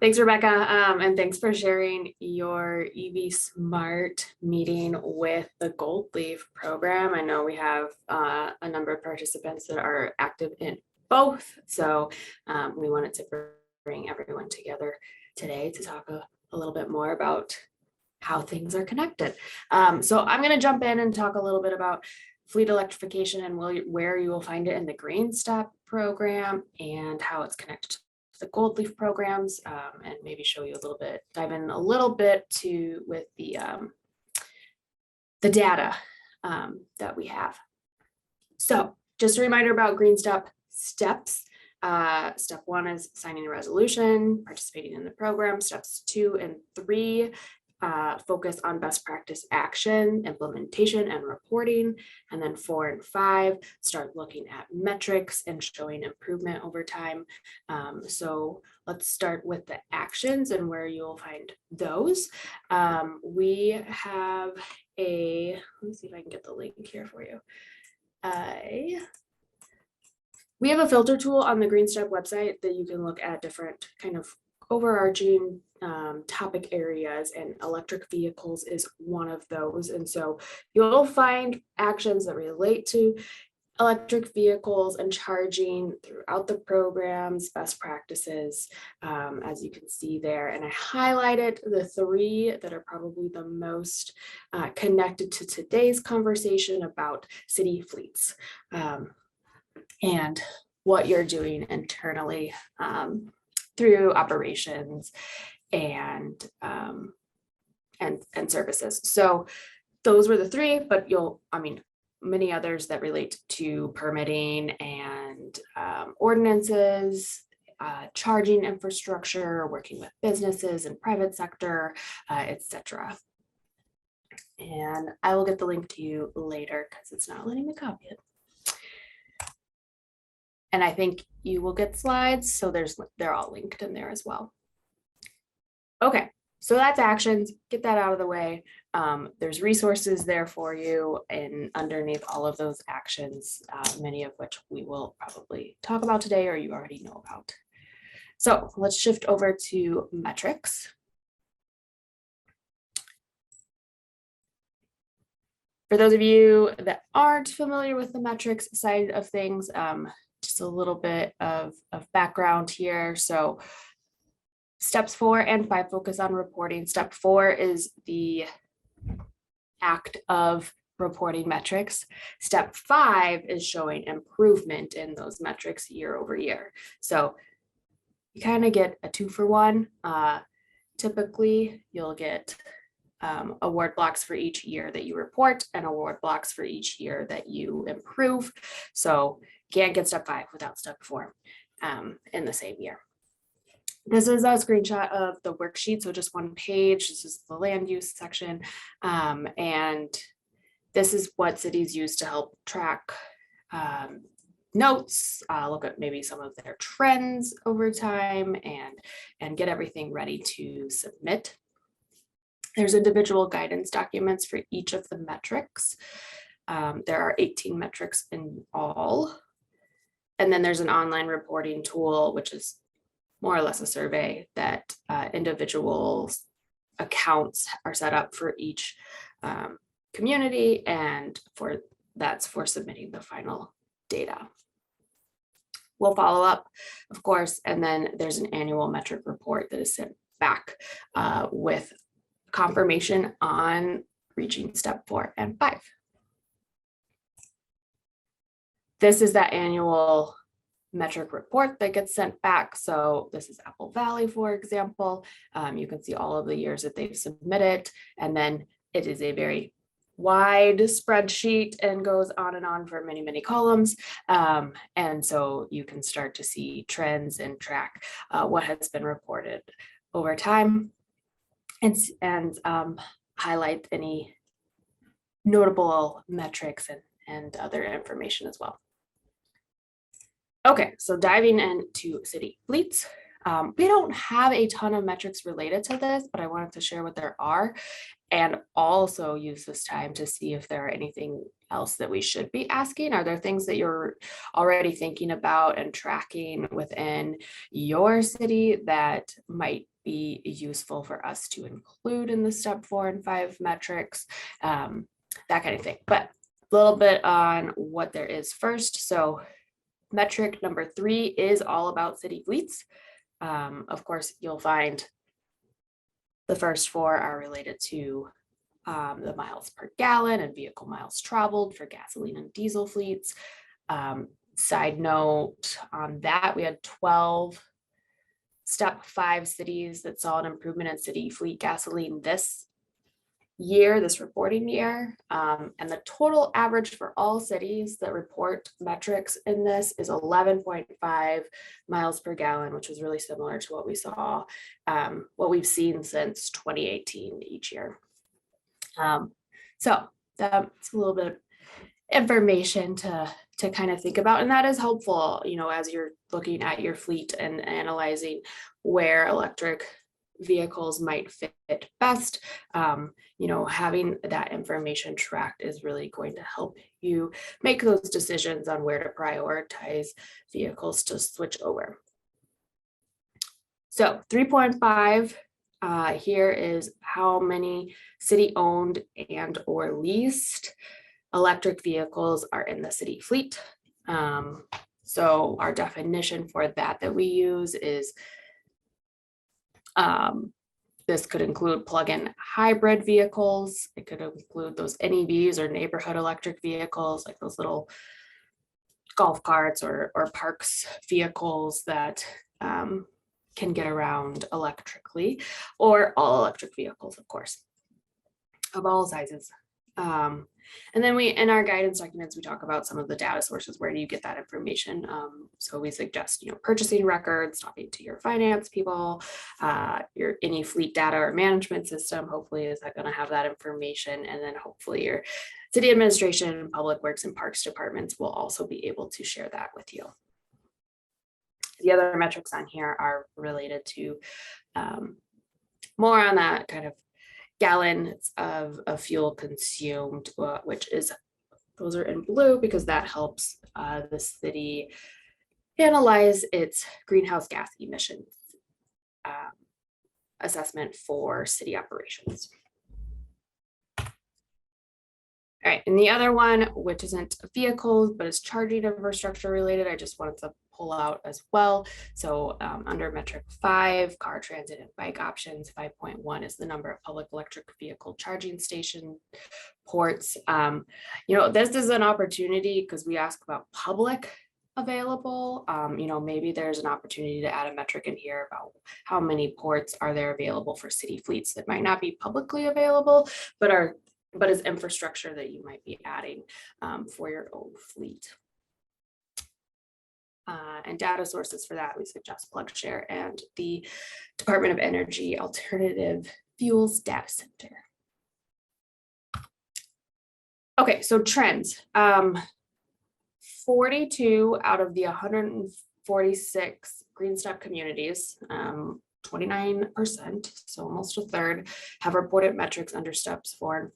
Thanks, Rebecca, and thanks for sharing your EV Smart meeting with the Gold Leaf program. I know we have a number of participants that are active in both, so we wanted to bring everyone together today to talk a little bit more about how things are connected. So I'm going to jump in and talk a little bit about fleet electrification and where you will find it in the Green Step program and how it's connected to the Gold Leaf programs, and maybe show you a little bit, dive in a little bit with the data that we have. So just a reminder about Green Step steps. Step 1 is signing a resolution, participating in the program. Steps 2 and 3 focus on best practice action, implementation, and reporting. And then 4 and 5 start looking at metrics and showing improvement over time. So let's start with the actions and where you'll find those. We have let me see if I can get the link here for you. We have a filter tool on the Green Step website that you can look at different kind of overarching topic areas, and electric vehicles is one of those. And so you'll find actions that relate to electric vehicles and charging throughout the programs, best practices, as you can see there. And I highlighted the 3 that are probably the most connected to today's conversation about city fleets and what you're doing internally through operations and services. So those were the 3, but many others that relate to permitting and ordinances, charging infrastructure, working with businesses and private sector, etc. And I will get the link to you later because it's not letting me copy it. And I think you will get slides, so they're all linked in there as well. Okay, so that's actions, get that out of the way. There's resources there for you, and underneath all of those actions, many of which we will probably talk about today or you already know about. So let's shift over to metrics. For those of you that aren't familiar with the metrics side of things, just a little bit of background here. So steps 4 and 5 focus on reporting. Step 4 is the act of reporting metrics. Step 5 is showing improvement in those metrics year over year. So you kind of get a 2-for-1. Typically, you'll get award blocks for each year that you report and award blocks for each year that you improve. So can't get step 5 without step 4 in the same year. This is a screenshot of the worksheet, so just one page. This is the land use section, and this is what cities use to help track notes, look at maybe some of their trends over time, and get everything ready to submit. There's individual guidance documents for each of the metrics. There are 18 metrics in all. And then there's an online reporting tool, which is more or less a survey that individuals' accounts are set up for each community, and that's for submitting the final data. We'll follow up, of course, and then there's an annual metric report that is sent back with confirmation on reaching step 4 and 5. This is that annual metric report that gets sent back. So this is Apple Valley, for example. You can see all of the years that they've submitted, and then it is a very wide spreadsheet and goes on and on for many, many columns. And so you can start to see trends and track what has been reported over time, and highlight any notable metrics and other information as well. Okay, so diving into city fleets. We don't have a ton of metrics related to this, but I wanted to share what there are, and also use this time to see if there are anything else that we should be asking? Are there things that you're already thinking about and tracking within your city that might be useful for us to include in the step 4 and 5 metrics? That kind of thing. But a little bit on what there is first. So metric number 3 is all about city fleets. Of course, you'll find the first 4 are related to the miles per gallon and vehicle miles traveled for gasoline and diesel fleets. Side note on that, we had 12 step 5 cities that saw an improvement in city fleet gasoline this year, this reporting year. And the total average for all cities that report metrics in this is 11.5 miles per gallon, which was really similar to what we saw, what we've seen since 2018 each year. So that's a little bit of information to kind of think about, and that is helpful, you know, as you're looking at your fleet and analyzing where electric vehicles might fit best. You know, having that information tracked is really going to help you make those decisions on where to prioritize vehicles to switch over. So 3.5 here is how many city-owned and or leased electric vehicles are in the city fleet. So our definition for that we use is this could include plug-in hybrid vehicles. It could include those NEVs or neighborhood electric vehicles, like those little golf carts or parks vehicles that can get around electrically, or all electric vehicles, of course, of all sizes. And then in our guidance documents, we talk about some of the data sources. Where do you get that information? So we suggest, you know, purchasing records, talking to your finance people, any fleet data or management system, hopefully is that going to have that information. And then hopefully your city administration, public works and parks departments will also be able to share that with you. The other metrics on here are related to more on that kind of gallons of fuel consumed, which is, those are in blue because that helps the city analyze its greenhouse gas emissions assessment for city operations. All right, and the other one, which isn't vehicles, but is charging infrastructure related, I just wanted to pull out as well. So under metric 5, car, transit, and bike options, 5.1 is the number of public electric vehicle charging station ports. You know, this is an opportunity because we ask about public available. You know, maybe there's an opportunity to add a metric in here about how many ports are there available for city fleets that might not be publicly available, but is infrastructure that you might be adding for your own fleet. And data sources for that, we suggest PlugShare and the Department of Energy Alternative Fuels Data Center. Okay, so trends. 42 out of the 146 Green Step communities, 29%, so almost a third, have reported metrics under steps 4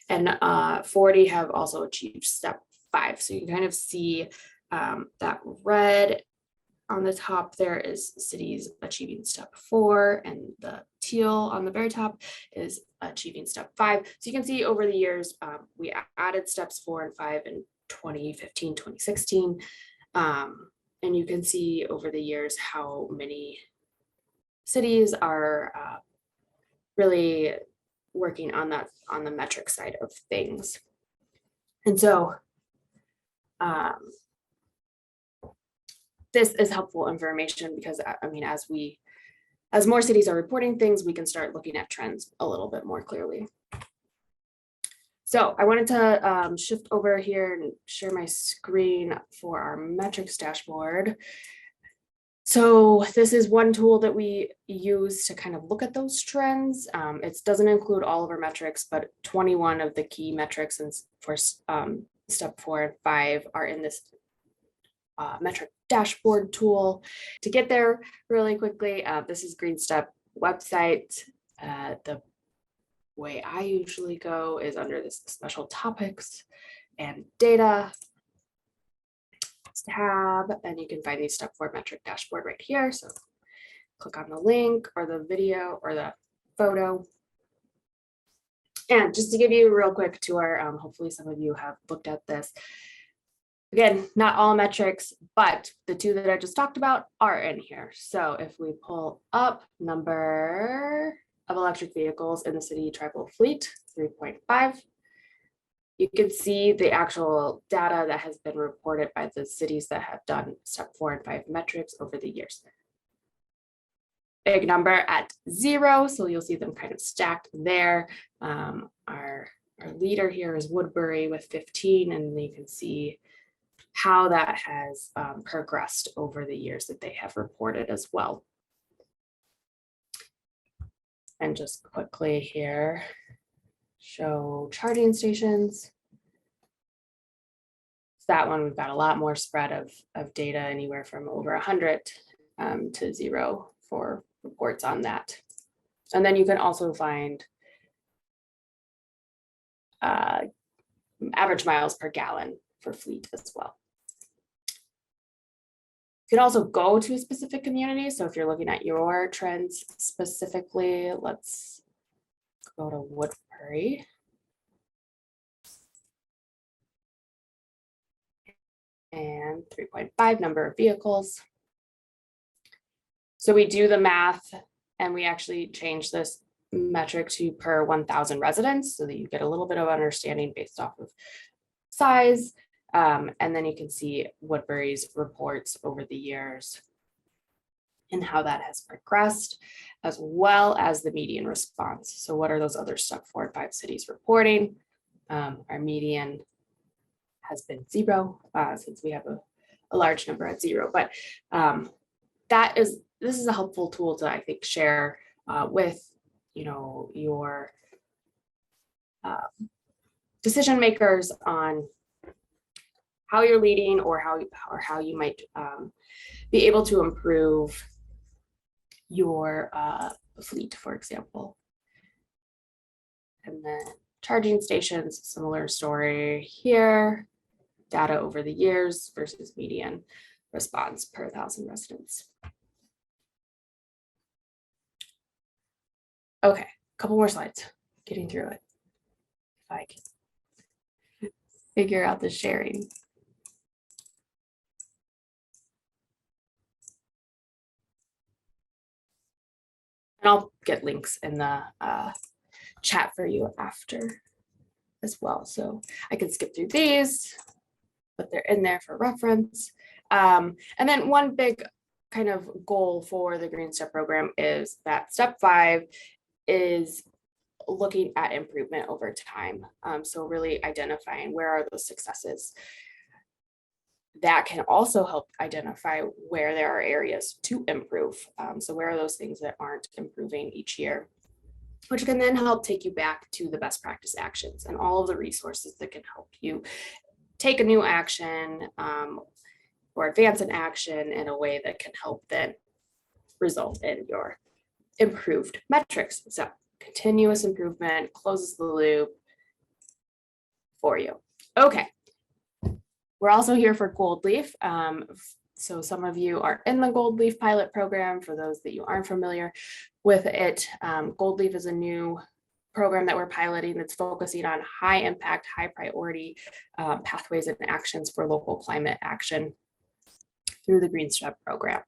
and 40 have also achieved step 5. So you can kind of see that red on the top there is cities achieving step 4, and the teal on the very top is achieving step 5. So you can see over the years, we added steps 4 and 5 in 2015, 2016. And you can see over the years how many cities are really working on that, on the metric side of things. And so this is helpful information because, I mean, as more cities are reporting things, we can start looking at trends a little bit more clearly. So I wanted to shift over here and share my screen for our metrics dashboard. So this is one tool that we use to kind of look at those trends. It doesn't include all of our metrics, but 21 of the key metrics for step 4 and 5 are in this metric dashboard tool. To get there really quickly, this is Green Step website. The way I usually go is under this special topics and data tab, and you can find the step 4 metric dashboard right here. So click on the link or the video or the photo. And just to give you a real quick tour, hopefully some of you have looked at this. Again, not all metrics, but the two that I just talked about are in here. So if we pull up number of electric vehicles in the city tribal fleet, 3.5, you can see the actual data that has been reported by the cities that have done step 4 and 5 metrics over the years. Big number at 0, so you'll see them kind of stacked there. Our leader here is Woodbury with 15, and you can see how that has progressed over the years that they have reported as well. And just quickly here, show charging stations. That one, we've got a lot more spread of data, anywhere from over 100 to 0 for reports on that. And then you can also find average miles per gallon for fleet as well. You can also go to a specific community. So if you're looking at your trends specifically, let's go to Woodbury. And 3.5 number of vehicles. So we do the math and we actually change this metric to per 1,000 residents so that you get a little bit of understanding based off of size. And then you can see Woodbury's reports over the years and how that has progressed, as well as the median response. So what are those other step 4 and 5 cities reporting? Our median has been 0 since we have a large number at 0, but this is a helpful tool to, I think, share with your decision makers on how you're leading or how you might be able to improve your fleet, for example. And then charging stations, similar story here. Data over the years versus median response per 1,000 residents. Okay, a couple more slides, getting through it. If I can figure out the sharing. And I'll get links in the chat for you after as well. So I can skip through these, but they're in there for reference. And then one big kind of goal for the Green Step program is that step 5 is looking at improvement over time. So really identifying where are those successes. That can also help identify where there are areas to improve. So where are those things that aren't improving each year, which can then help take you back to the best practice actions and all of the resources that can help you take a new action or advance an action in a way that can help then result in your improved metrics. So continuous improvement closes the loop for you. Okay. We're also here for Gold Leaf. So some of you are in the Gold Leaf pilot program. For those that you aren't familiar with it, Gold Leaf is a new program that we're piloting that's focusing on high impact, high priority pathways and actions for local climate action through the Green Step program.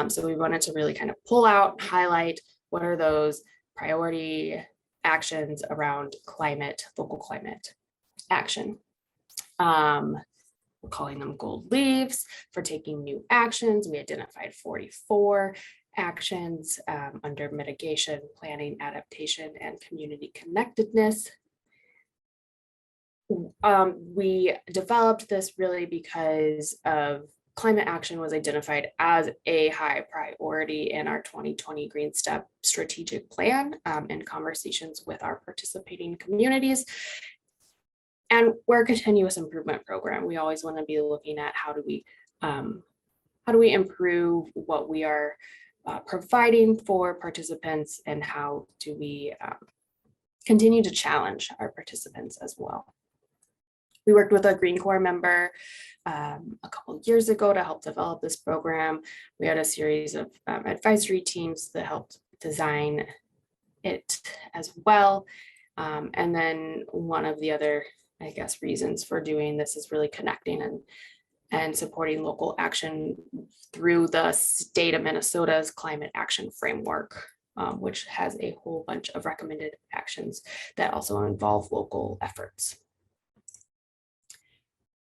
So we wanted to really kind of pull out, highlight what are those priority actions around climate, local climate action. We're calling them gold leaves for taking new actions. We identified 44 actions under mitigation, planning, adaptation, and community connectedness. We developed this really because of climate action was identified as a high priority in our 2020 Green Step strategic plan in conversations with our participating communities. And we're a continuous improvement program. We always want to be looking at how do we improve what we are providing for participants, and how do we continue to challenge our participants as well. We worked with a Green Corps member a couple of years ago to help develop this program. We had a series of advisory teams that helped design it as well. And then one of the other, I guess, reasons for doing this is really connecting and supporting local action through the state of Minnesota's climate action framework, which has a whole bunch of recommended actions that also involve local efforts.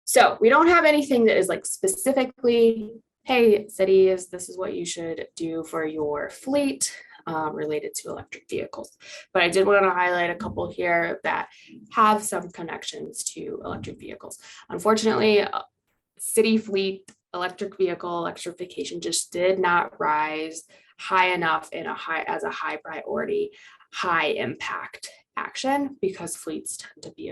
So we don't have anything that is like specifically, hey, cities, this is what you should do for your fleet related to electric vehicles. But I did want to highlight a couple here that have some connections to electric vehicles. Unfortunately, city fleet electric vehicle electrification just did not rise high enough as a high priority, high impact action, because fleets tend to be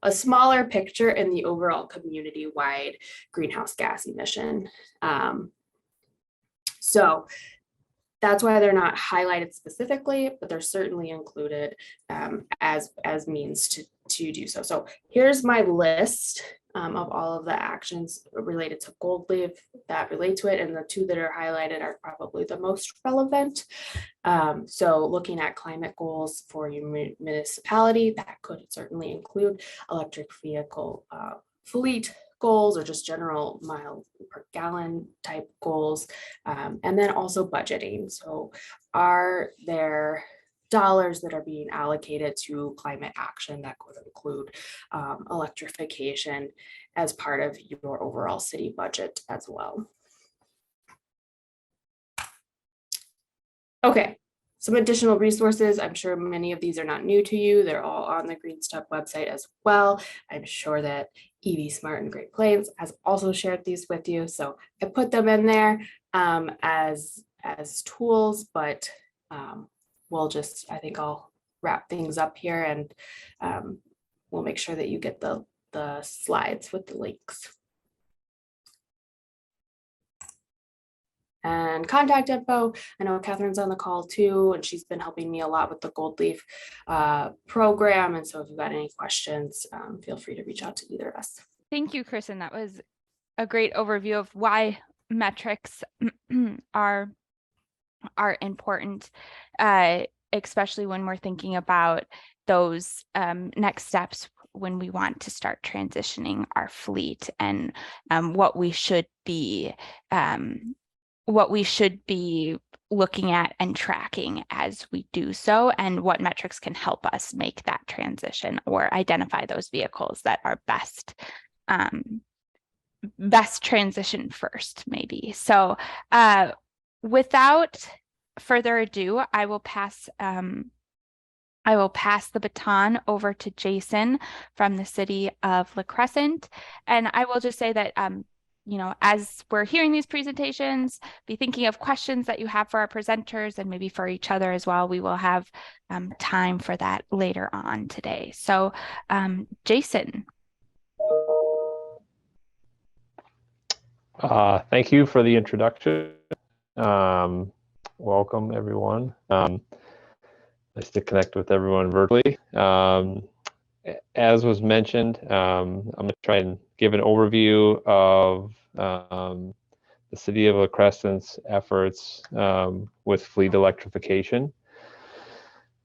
a smaller picture in the overall community-wide greenhouse gas emission. So that's why they're not highlighted specifically, but they're certainly included as means to do so. So here's my list of all of the actions related to gold leaf that relate to it, and the two that are highlighted are probably the most relevant. So looking at climate goals for your municipality, that could certainly include electric vehicle fleet goals, or just general mile per gallon type goals, and then also budgeting. So are there dollars that are being allocated to climate action that could include electrification as part of your overall city budget as well? Okay, some additional resources. I'm sure many of these are not new to you. They're all on the Green Step website as well. I'm sure that EV Smart in Great Plains has also shared these with you. So I put them in there as tools, but I think I'll wrap things up here, and we'll make sure that you get the slides with the links. And contact info. I know Catherine's on the call too, and she's been helping me a lot with the Gold Leaf program. And so if you've got any questions, feel free to reach out to either of us. Thank you, Kristen. That was a great overview of why metrics are important, especially when we're thinking about those next steps when we want to start transitioning our fleet, and what we should be looking at and tracking as we do so, and what metrics can help us make that transition or identify those vehicles that are best transition first, maybe. So without further ado, I will pass the baton over to Jason from the city of La Crescent. And I will just say that as we're hearing these presentations, be thinking of questions that you have for our presenters and maybe for each other as well. We will have time for that later on today. So Jason. Thank you for the introduction. Welcome, everyone. Nice to connect with everyone virtually. As was mentioned, I'm going to try and give an overview of the City of La Crescent's efforts with fleet electrification.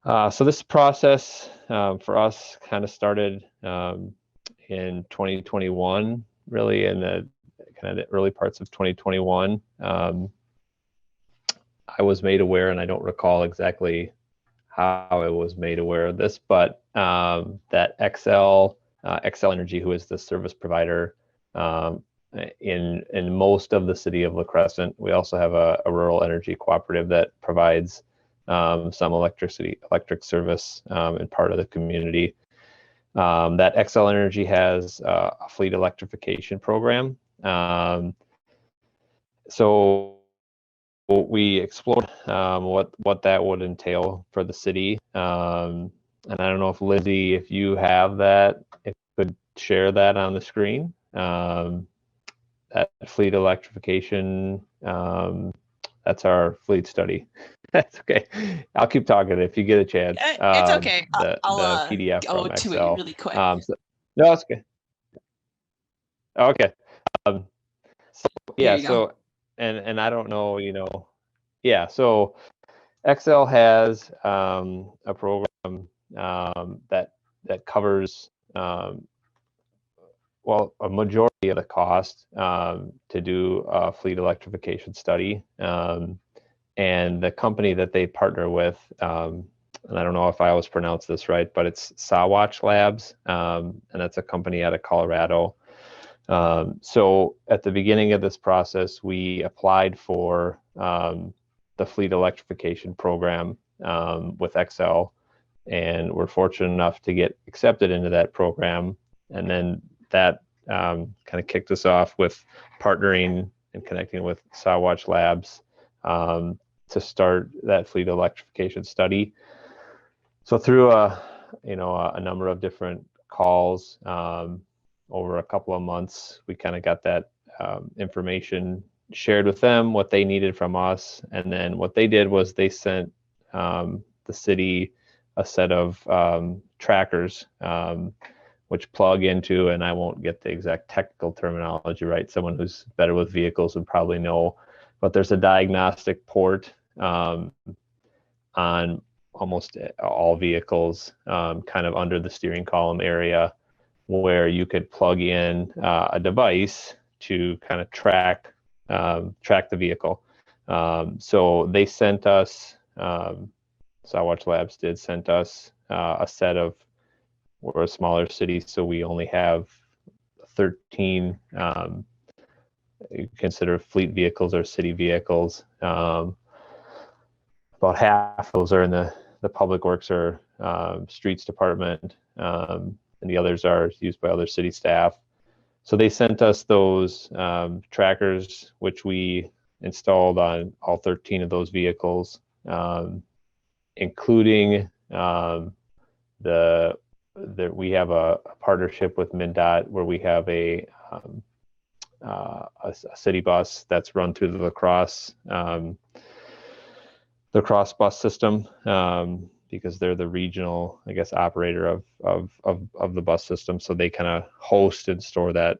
So this process for us kind of started in 2021, really in the kind of the early parts of 2021. I was made aware, and I don't recall exactly how I was made aware of this, but that Xcel Energy, who is the service provider in most of the city of La Crescent, we also have a rural energy cooperative that provides some electric service in part of the community. That Xcel Energy has a fleet electrification program. So we explored what that would entail for the city. And I don't know if Lizzie, if you have that, if you could share that on the screen. That fleet electrification, that's our fleet study. That's okay. I'll keep talking if you get a chance. It's okay. The I'll PDF go from to Excel. it really quick. No, that's good. Okay. Um, so, There yeah. you go. So, and I don't know, yeah. So Excel has a program that covers well, a majority of the cost to do a fleet electrification study. And the company that they partner with, and I don't know if I always pronounce this right, but it's Sawatch Labs, and that's a company out of Colorado. So at the beginning of this process, we applied for the fleet electrification program with Excel, and we're fortunate enough to get accepted into that program. And then that kind of kicked us off with partnering and connecting with Sawatch Labs to start that fleet electrification study. So through a number of different calls over a couple of months, we kind of got that information shared with them, what they needed from us, and then what they did was they sent the city a set of trackers which plug into, and I won't get the exact technical terminology right, someone who's better with vehicles would probably know, but there's a diagnostic port on almost all vehicles kind of under the steering column area, where you could plug in a device to kind of track the vehicle. So they sent us, Sawatch Labs sent us a set of, we're a smaller city, so we only have 13 you consider fleet vehicles or city vehicles. About half of those are in the public works or streets department, and the others are used by other city staff. So they sent us those trackers, which we installed on all 13 of those vehicles, including we have a partnership with MnDOT where we have a city bus that's run through the lacrosse bus system, because they're the regional, I guess, operator of the bus system. So they kind of host and store that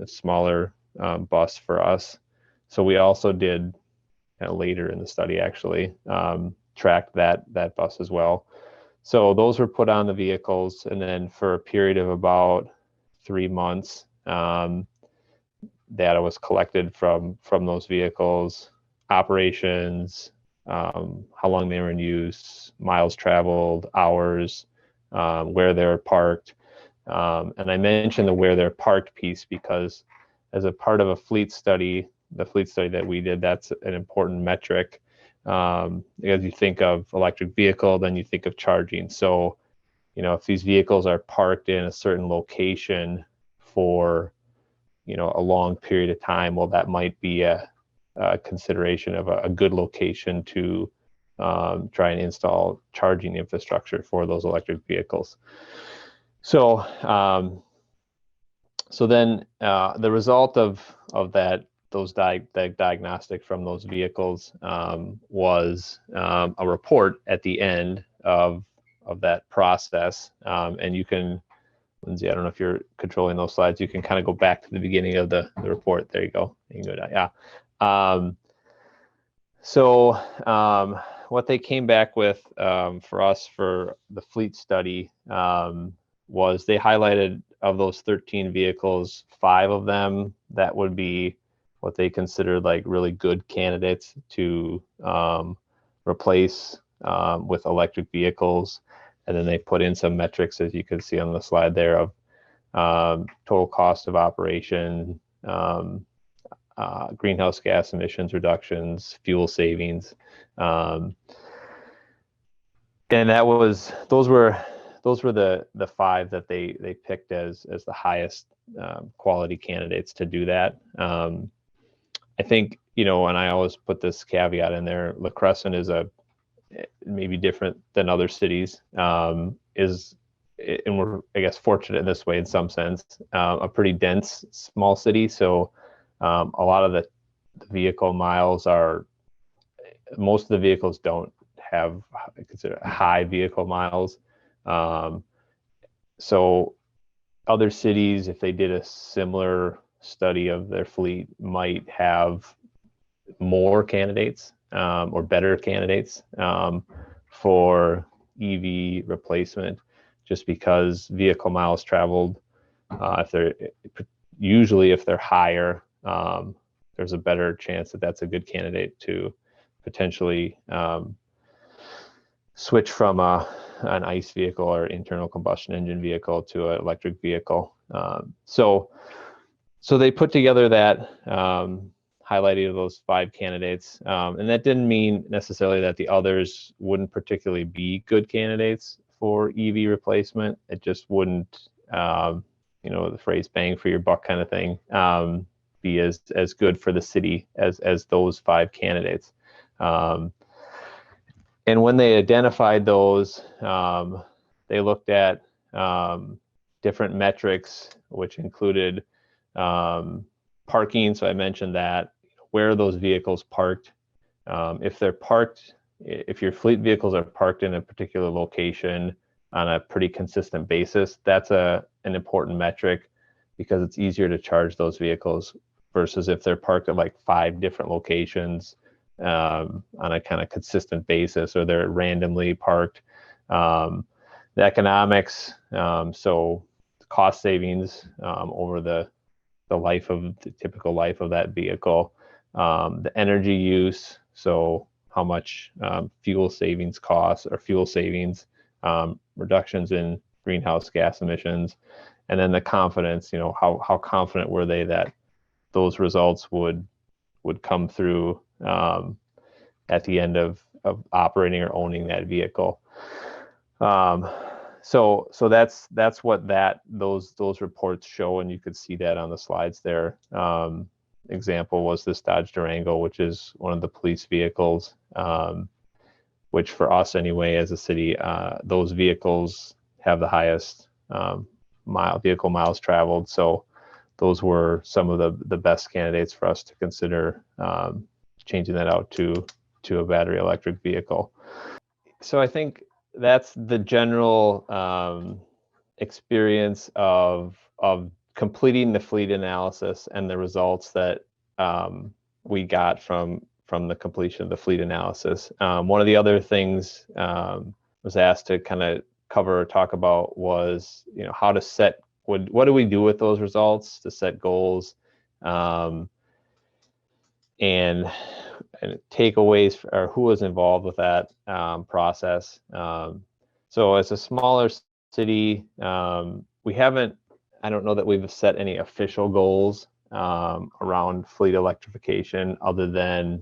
smaller bus for us. So we also did later in the study actually track that bus as well. So those were put on the vehicles, and then for a period of about 3 months, data was collected from those vehicles, operations, how long they were in use, miles traveled, hours, where they're parked. And I mentioned the where they're parked piece because as a part of a fleet study, the fleet study that we did, that's an important metric. As you think of electric vehicle, then you think of charging. So, if these vehicles are parked in a certain location for, a long period of time, well, that might be a consideration of a good location to try and install charging infrastructure for those electric vehicles. So, then the result of those diagnostic from those vehicles was a report at the end of that process, and you can, Lindsay, I don't know if you're controlling those slides, you can kind of go back to the beginning of the report. There you go. You can go down. Yeah. So what they came back with for us for the fleet study was they highlighted of those 13 vehicles, 5 of them that would be what they considered like really good candidates to replace with electric vehicles. And then they put in some metrics, as you can see on the slide there, of total cost of operation, greenhouse gas emissions reductions, fuel savings, and those were the 5 that they picked as the highest quality candidates to do that. I think, and I always put this caveat in there, La Crescent is maybe different than other cities, and we're, I guess, fortunate in this way in some sense, a pretty dense small city. So a lot of the vehicle miles most of the vehicles don't have, I consider, high vehicle miles. So other cities, if they did a similar study of their fleet, might have more candidates or better candidates for EV replacement, just because vehicle miles traveled, if they're higher, there's a better chance that that's a good candidate to potentially switch from an ICE vehicle or internal combustion engine vehicle to an electric vehicle. So they put together that highlighting of those 5 candidates, and that didn't mean necessarily that the others wouldn't particularly be good candidates for EV replacement. It just wouldn't, the phrase "bang for your buck" kind of thing, be as good for the city as those 5 candidates. And when they identified those, they looked at different metrics, which included parking. So I mentioned that, where are those vehicles parked? If your fleet vehicles are parked in a particular location on a pretty consistent basis, that's an important metric, because it's easier to charge those vehicles versus if they're parked at like 5 different locations on a kind of consistent basis, or they're randomly parked. The economics, so cost savings over the typical life of that vehicle, the energy use, so how much fuel savings costs, or fuel savings, reductions in greenhouse gas emissions, and then the confidence, how confident were they that those results would come through at the end of operating or owning that vehicle. So that's what those reports show, and you could see that on the slides there. Example was this Dodge Durango, which is one of the police vehicles, which for us anyway as a city, those vehicles have the highest vehicle miles traveled. So those were some of the best candidates for us to consider changing that out to a battery electric vehicle. So I think that's the general experience of completing the fleet analysis and the results that we got from the completion of the fleet analysis. One of the other things was asked to kind of cover or talk about was, how to set, what do we do with those results to set goals, and takeaways, or who was involved with that process. So as a smaller city, I don't know that we've set any official goals around fleet electrification, other than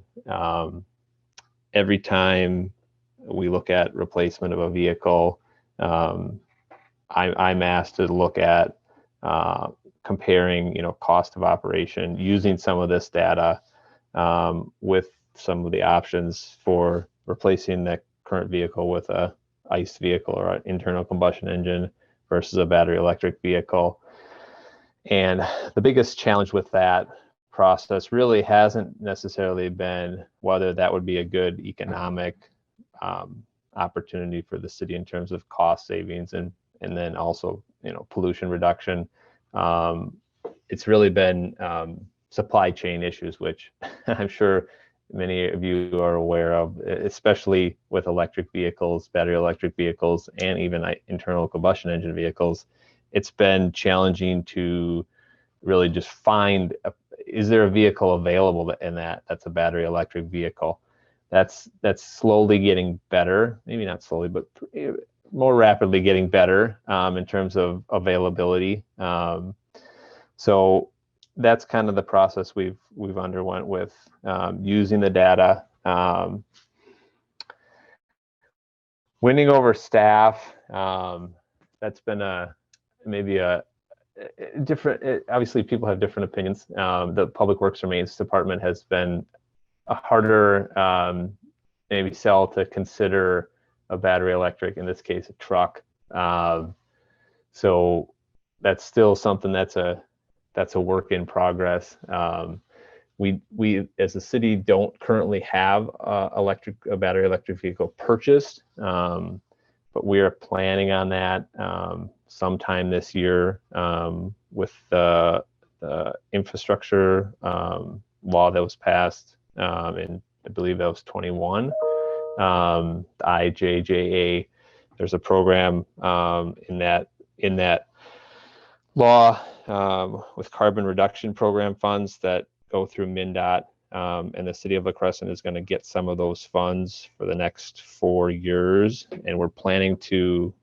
every time we look at replacement of a vehicle, I'm asked to look at comparing, cost of operation, using some of this data with some of the options for replacing the current vehicle with a ICE vehicle or an internal combustion engine versus a battery electric vehicle. And the biggest challenge with that process really hasn't necessarily been whether that would be a good economic opportunity for the city in terms of cost savings and then also, pollution reduction. It's really been supply chain issues, which I'm sure many of you are aware of, especially with electric vehicles, battery electric vehicles, and even internal combustion engine vehicles. It's been challenging to really just find, is there a vehicle available that's a battery electric vehicle? That's slowly getting better, maybe not slowly, but more rapidly getting better in terms of availability. So that's kind of the process we've underwent with using the data. Winning over staff, that's been maybe a different, obviously people have different opinions. The Public Works and Maintenance Department has been a harder maybe sell to consider a battery electric, in this case a truck. So that's still something that's a work in progress. We as a city don't currently have a battery electric vehicle purchased, but we are planning on that sometime this year with the infrastructure law that was passed in, I believe that was 21, the IJJA. There's a program in that law with carbon reduction program funds that go through MnDOT, and the city of La Crescent is going to get some of those funds for the next 4 years, and we're planning to,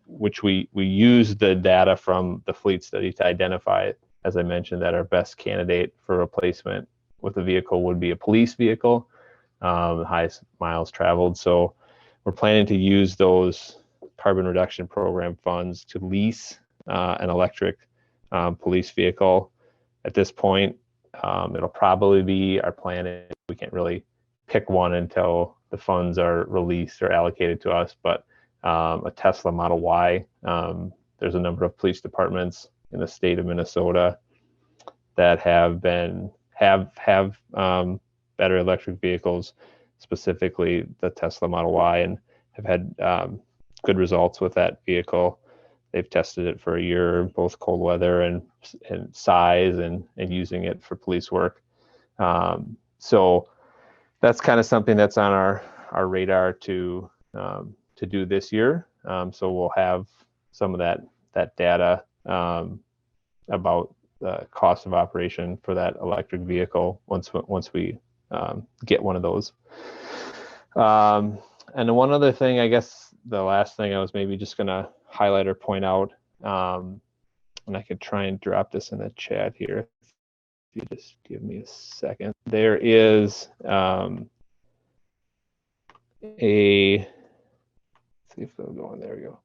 which we use the data from the fleet study to identify, as I mentioned, that our best candidate for replacement with a vehicle would be a police vehicle, the highest miles traveled. So we're planning to use those carbon reduction program funds to lease an electric police vehicle. At this point, it'll probably be our plan. We can't really pick one until the funds are released or allocated to us, but a Tesla Model Y. There's a number of police departments in the state of Minnesota that have better electric vehicles, specifically the Tesla Model Y, and have had good results with that vehicle. They've tested it for a year, both cold weather and size, and using it for police work. So that's kind of something that's on our radar to do this year. So we'll have some of that data about the cost of operation for that electric vehicle once we get one of those. And the one other thing, I guess the last thing I was maybe just going to highlight or point out, and I could try and drop this in the chat here if you just give me a second. There is see if they'll go in. There we go.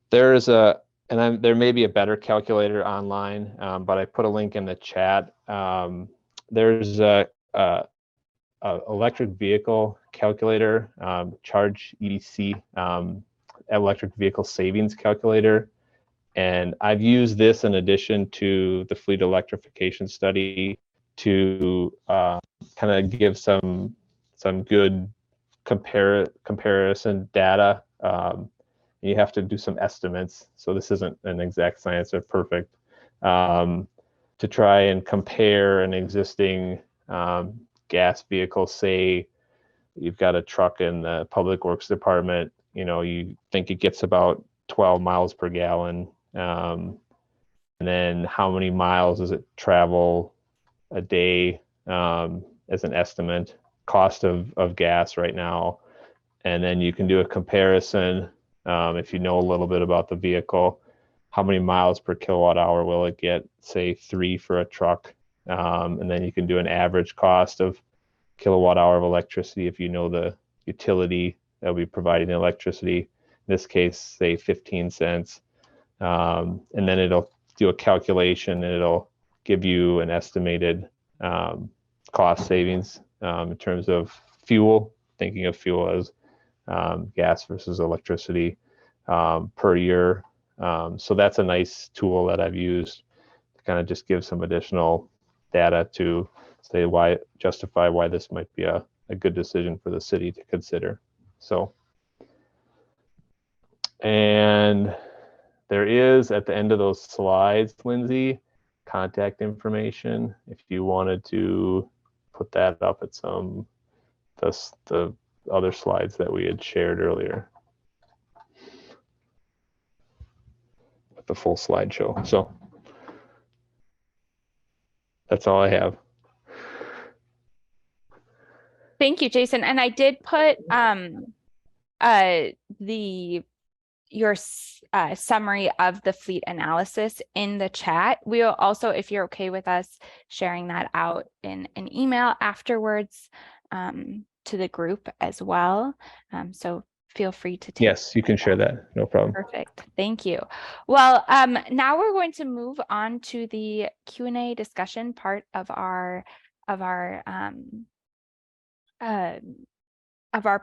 There's there may be a better calculator online, but I put a link in the chat. There's a electric vehicle calculator, Charge EDC, electric vehicle savings calculator. And I've used this in addition to the fleet electrification study to kind of give some good comparison data. You have to do some estimates, so this isn't an exact science or perfect, to try and compare an existing gas vehicle. Say you've got a truck in the public works department, you think it gets about 12 miles per gallon, and then how many miles does it travel a day, as an estimate cost of gas right now. And then you can do a comparison, if you know a little bit about the vehicle, how many miles per kilowatt hour will it get, say 3 for a truck, and then you can do an average cost of kilowatt hour of electricity if you know the utility that will be providing the electricity, in this case say 15 cents, and then it'll do a calculation and it'll give you an estimated cost savings in terms of fuel, thinking of fuel as gas versus electricity per year. So that's a nice tool that I've used to kind of just give some additional data to say justify why this might be a good decision for the city to consider. So, and there is at the end of those slides, Lindsay, contact information if you wanted to put that up at the other slides that we had shared earlier with the full slideshow. So that's all I have. Thank you, Jason. And I did put your summary of the fleet analysis in the chat. We'll also, if you're okay with us sharing that out in an email afterwards to the group as well. So feel free to take. Yes, you can share that. No problem. Perfect. Thank you. Well, now we're going to move on to the Q&A discussion part of our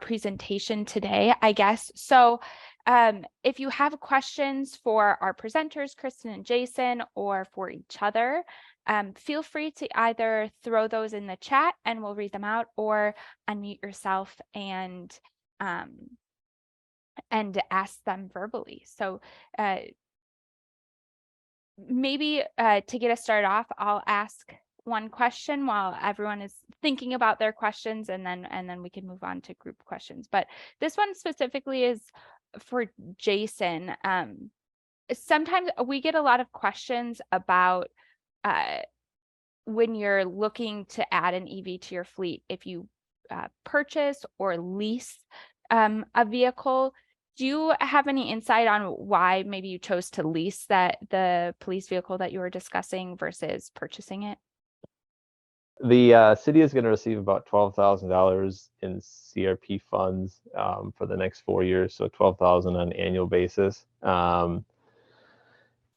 presentation today, I guess. So if you have questions for our presenters, Kristen and Jason, or for each other, feel free to either throw those in the chat and we'll read them out, or unmute yourself and and ask them verbally. So maybe to get us started off, I'll ask one question while everyone is thinking about their questions, and then we can move on to group questions. But this one specifically is for Jason. Sometimes we get a lot of questions about when you're looking to add an EV to your fleet, if you purchase or lease a vehicle. Do you have any insight on why maybe you chose to lease the police vehicle that you were discussing versus purchasing it? The city is going to receive about $12,000 in CRP funds for the next 4 years, so $12,000 on an annual basis.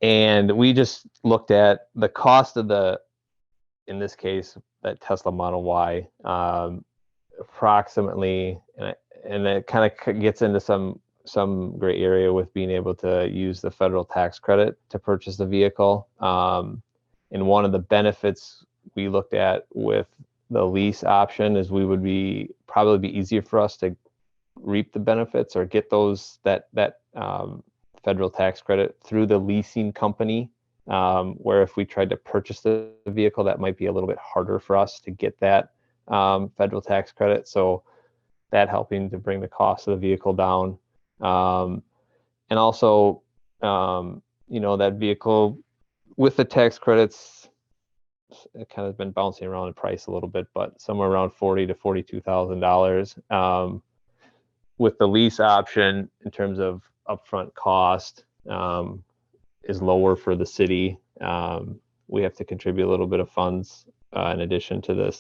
And we just looked at the cost of in this case, that Tesla Model Y, approximately, and it kind of gets into some gray area with being able to use the federal tax credit to purchase the vehicle. And one of the benefits we looked at with the lease option is probably be easier for us to reap the benefits or get that federal tax credit through the leasing company. Where if we tried to purchase the vehicle, that might be a little bit harder for us to get that federal tax credit. So that helping to bring the cost of the vehicle down. And also, that vehicle with the tax credits, it kind of been bouncing around in price a little bit, but somewhere around $40,000 to $42,000. With the lease option, in terms of upfront cost, is lower for the city. We have to contribute a little bit of funds in addition to the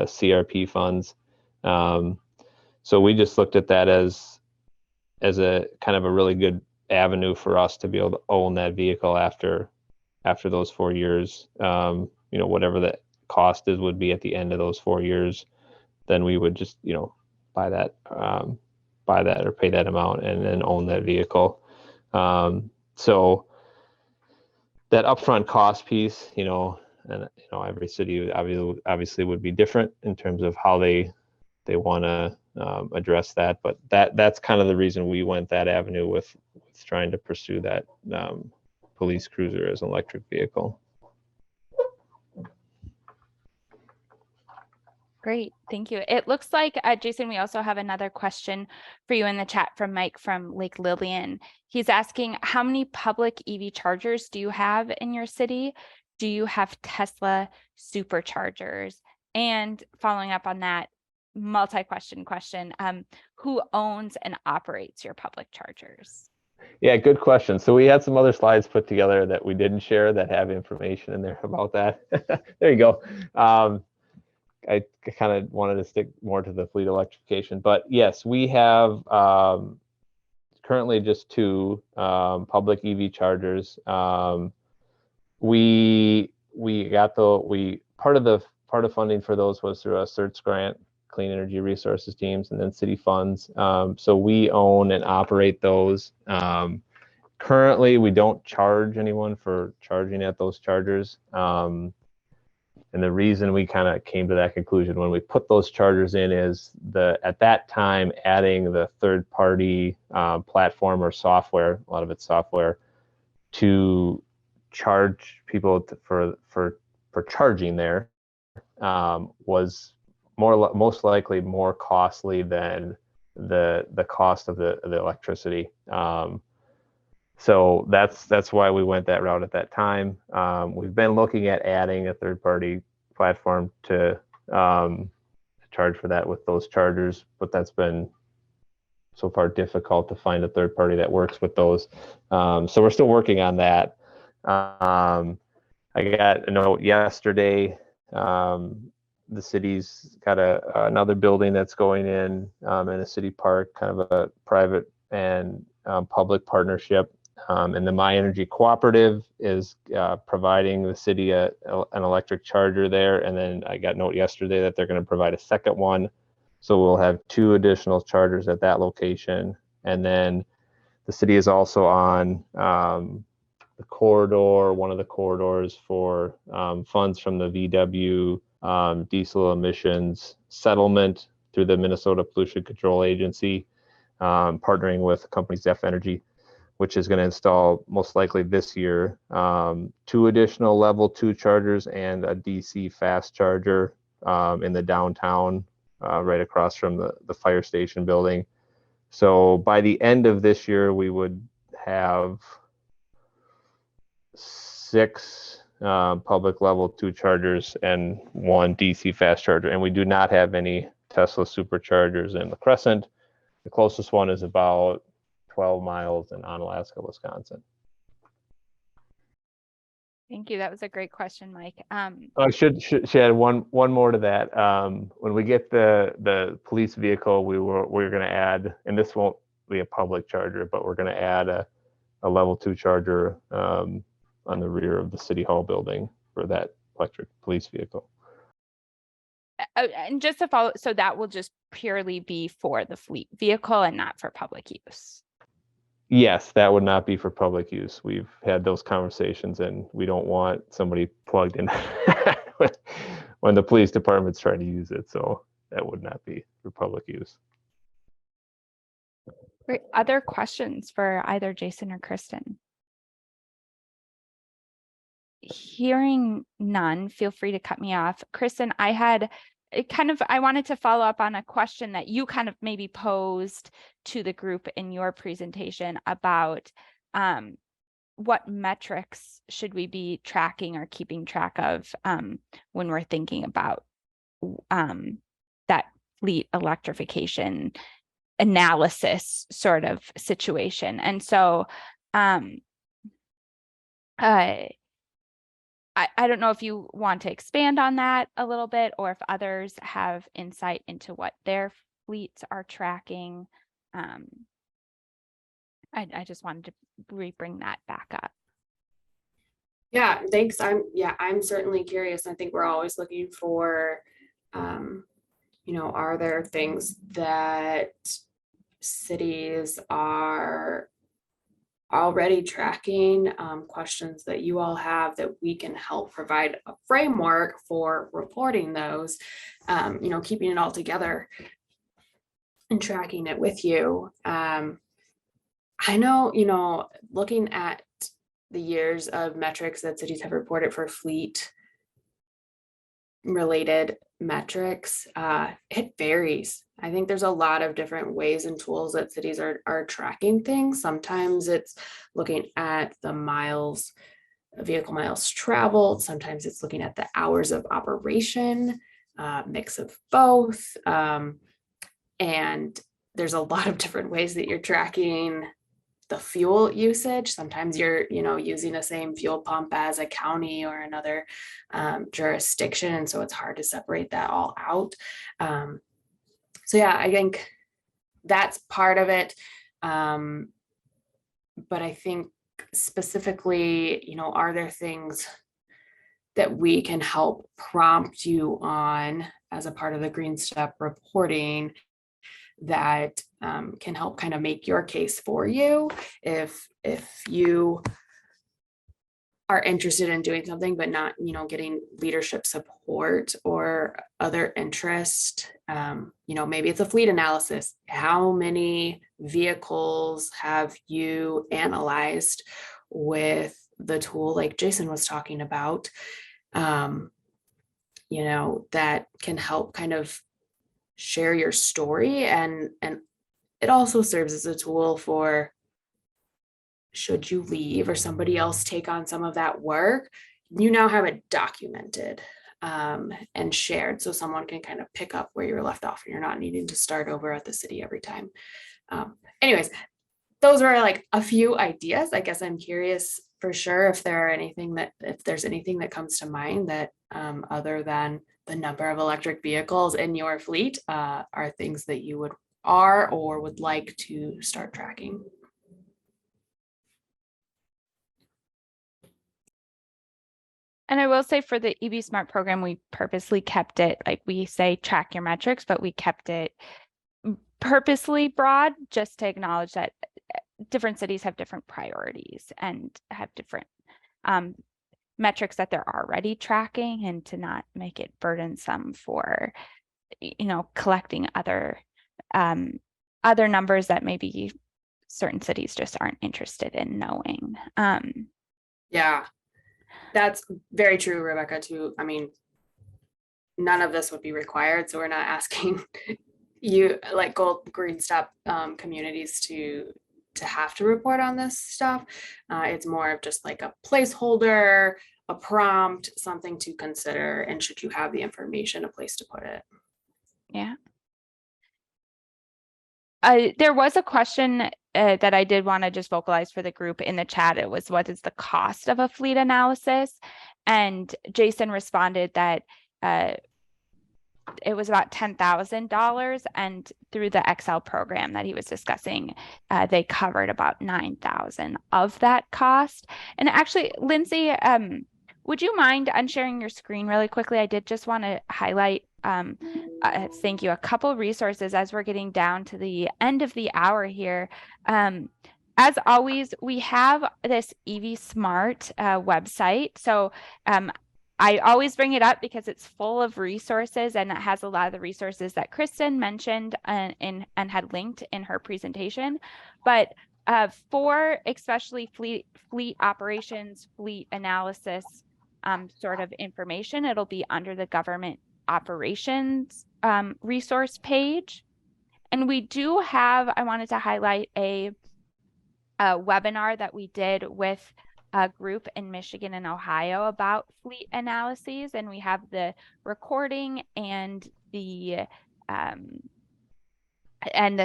CRP funds. So we just looked at that as a kind of a really good avenue for us to be able to own that vehicle after those 4 years. Whatever the cost would be at the end of those 4 years, then we would just buy that or pay that amount and then own that vehicle. So that upfront cost piece, and every city obviously would be different in terms of how they want to address that, but that's kind of the reason we went that avenue with trying to pursue that police cruiser as an electric vehicle. Great, thank you. It looks like, Jason, we also have another question for you in the chat from Mike from Lake Lillian. He's asking, how many public EV chargers do you have in your city? Do you have Tesla superchargers? And following up on that, multi-question question, who owns and operates your public chargers? Yeah, good question. So we had some other slides put together that we didn't share that have information in there about that. There you go. I kind of wanted to stick more to the fleet electrification, but yes, we have currently just 2 public EV chargers. We got part of funding for those was through a CERTS grant, Clean Energy Resources Teams, and then city funds. So we own and operate those. Currently, we don't charge anyone for charging at those chargers. And the reason we kind of came to that conclusion when we put those chargers in is at that time, adding the third-party platform or software, a lot of it's software, to charge people for charging there was most likely more costly than the cost of the electricity. So that's why we went that route at that time. We've been looking at adding a third-party platform to charge for that with those chargers, but that's been so far difficult to find a third party that works with those. So we're still working on that. I got a note yesterday. The city's got another building that's going in a city park, kind of a private and public partnership. And the My Energy Cooperative is providing the city an electric charger there. And then I got a note yesterday that they're going to provide a second one. So we'll have 2 additional chargers at that location. And then the city is also on the corridor, one of the corridors for funds from the VW diesel emissions settlement through the Minnesota Pollution Control Agency. partnering with companies F Energy, which is going to install most likely this year 2 additional level 2 chargers and a DC fast charger in the downtown, right across from the fire station building. So by the end of this year, we would have 6 public level 2 chargers and 1 DC fast charger. And we do not have any Tesla superchargers in the Crescent. The closest one is about 12 miles in Onalaska, Wisconsin. Thank you. That was a great question, Mike. I should add one more to that. When we get the police vehicle, we're going to add, and this won't be a public charger, but we're going to add a level 2 charger on the rear of the City Hall building for that electric police vehicle. And just to follow, so that will just purely be for the fleet vehicle and not for public use. Yes, that would not be for public use. We've had those conversations, and we don't want somebody plugged in when the police department's trying to use it. So that would not be for public use. Great. Other questions for either Jason or Kristen? Hearing none, feel free to cut me off. Kristen, I wanted to follow up on a question that you kind of maybe posed to the group in your presentation about what metrics should we be tracking or keeping track of when we're thinking about that fleet electrification analysis sort of situation. And so I don't know if you want to expand on that a little bit, or if others have insight into what their fleets are tracking. I just wanted to bring that back up. Yeah, thanks. I'm certainly curious. I think we're always looking for, are there things that cities are already tracking, questions that you all have that we can help provide a framework for reporting those, keeping it all together and tracking it with you. I know, looking at the years of metrics that cities have reported for fleet related metrics, it varies. I think there's a lot of different ways and tools that cities are tracking things. Sometimes it's looking at the vehicle miles traveled. Sometimes it's looking at the hours of operation, mix of both. And there's a lot of different ways that you're tracking the fuel usage. Sometimes you're, using the same fuel pump as a county or another jurisdiction. And so it's hard to separate that all out. So yeah, I think that's part of it. But I think specifically, are there things that we can help prompt you on as a part of the Green Step reporting that can help kind of make your case for you if you are interested in doing something but not getting leadership support or other interest. Maybe it's a fleet analysis. How many vehicles have you analyzed with the tool like Jason was talking about, that can help kind of share your story, and it also serves as a tool for, should you leave or somebody else take on some of that work, you now have it documented and shared, so someone can kind of pick up where you're left off and you're not needing to start over at the city every time. Anyways, those are like a few ideas. I guess I'm curious for sure if there's anything that comes to mind that other than the number of electric vehicles in your fleet are things that you would like to start tracking. And I will say for the EV Smart program, we purposely kept it, like we say, track your metrics, but we kept it purposely broad just to acknowledge that different cities have different priorities and have different metrics that they're already tracking, and to not make it burdensome for, collecting other other numbers that maybe certain cities just aren't interested in knowing. Yeah, that's very true, Rebecca, too. I mean, none of this would be required, so we're not asking you like Gold Green Step communities to have to report on this stuff. It's more of just like a placeholder, a prompt, something to consider, and should you have the information, a place to put it. Yeah. There was a question that I did want to just vocalize for the group in the chat. It was, what is the cost of a fleet analysis? And Jason responded that it was about $10,000, and through the Excel program that he was discussing, they covered about 9,000 of that cost. And actually, Lindsay, would you mind unsharing your screen really quickly? I did just want to highlight, thank you, a couple resources as we're getting down to the end of the hour here. As always, we have this EV Smart website. So I always bring it up because it's full of resources, and it has a lot of the resources that Kristen mentioned and had linked in her presentation. But for especially fleet operations, fleet analysis sort of information, it'll be under the government operations resource page. And we do have, I wanted to highlight a webinar that we did with a group in Michigan and Ohio about fleet analyses, and we have the recording and the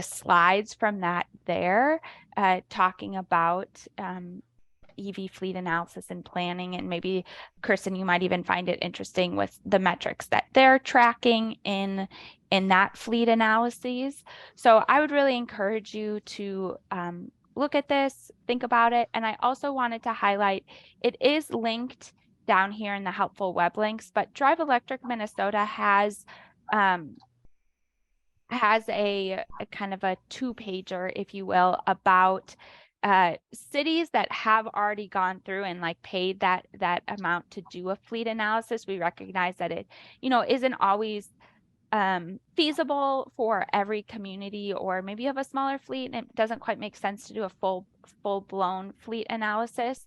slides from that there, talking about EV fleet analysis and planning. And maybe, Kristen, you might even find it interesting with the metrics that they're tracking in that fleet analyses. So I would really encourage you to look at this, think about it. And I also wanted to highlight, it is linked down here in the helpful web links, but Drive Electric Minnesota has a kind of a two-pager, if you will, about cities that have already gone through and like paid that amount to do a fleet analysis. We recognize that it, isn't always feasible for every community, or maybe you have a smaller fleet and it doesn't quite make sense to do a full-blown fleet analysis.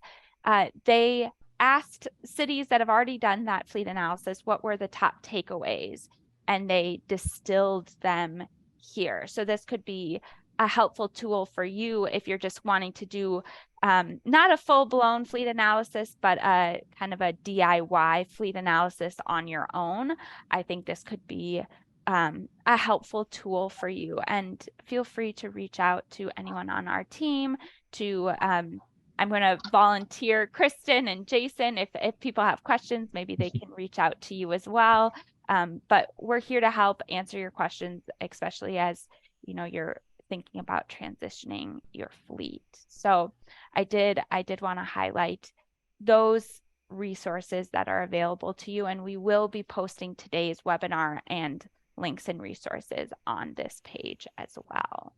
They asked cities that have already done that fleet analysis what were the top takeaways, and they distilled them here. So this could be a helpful tool for you if you're just wanting to do not a full-blown fleet analysis, but a kind of a DIY fleet analysis on your own. I think this could be a helpful tool for you. And feel free to reach out to anyone on our team to I'm going to volunteer Kristen and Jason. If people have questions, maybe they can reach out to you as well. But we're here to help answer your questions, especially as you're thinking about transitioning your fleet. So I did want to highlight those resources that are available to you, and we will be posting today's webinar and links and resources on this page as well.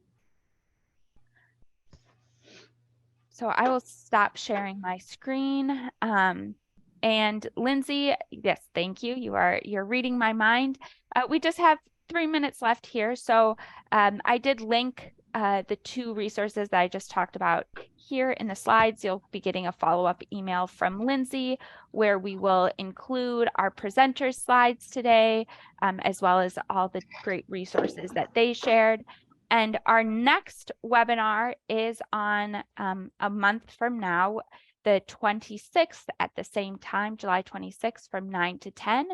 So I will stop sharing my screen. And Lindsay, yes, thank you. You're reading my mind. We just have 3 minutes left here. So I did link the two resources that I just talked about here in the slides. You'll be getting a follow-up email from Lindsay where we will include our presenters' slides today, as well as all the great resources that they shared. And our next webinar is on a month from now, the 26th at the same time, July 26th from 9 to 10.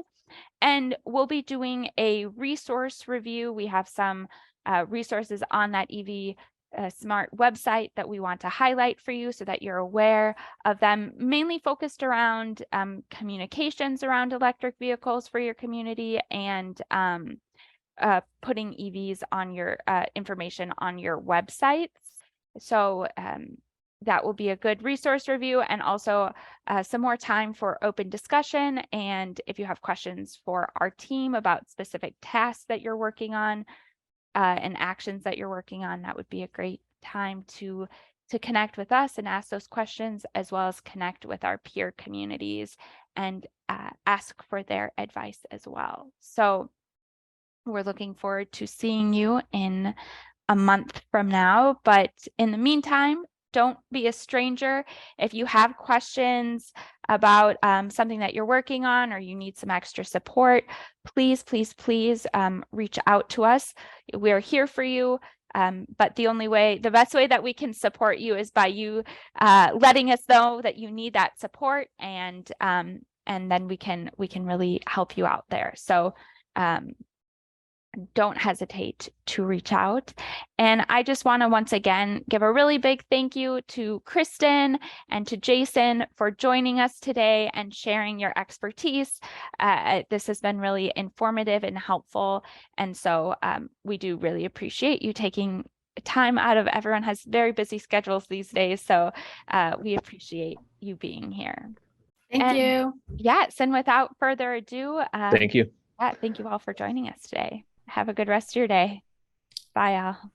And we'll be doing a resource review. We have some resources on that EV Smart website that we want to highlight for you so that you're aware of them, mainly focused around communications around electric vehicles for your community, and putting EVs on your information on your websites. So that will be a good resource review, and also some more time for open discussion. And if you have questions for our team about specific tasks that you're working on and actions that you're working on, that would be a great time to connect with us and ask those questions, as well as connect with our peer communities and ask for their advice as well. So we're looking forward to seeing you in a month from now. But in the meantime, don't be a stranger. If you have questions about something that you're working on, or you need some extra support, please, please, please reach out to us. We're here for you. But the best way that we can support you is by you letting us know that you need that support, and then we can really help you out there. So don't hesitate to reach out. And I just want to once again give a really big thank you to Kristen and to Jason for joining us today and sharing your expertise. This has been really informative and helpful. And so we do really appreciate you taking time out of, everyone has very busy schedules these days. So we appreciate you being here. Thank you. Yes. And without further ado, Thank you. thank you all for joining us today. Have a good rest of your day. Bye, all.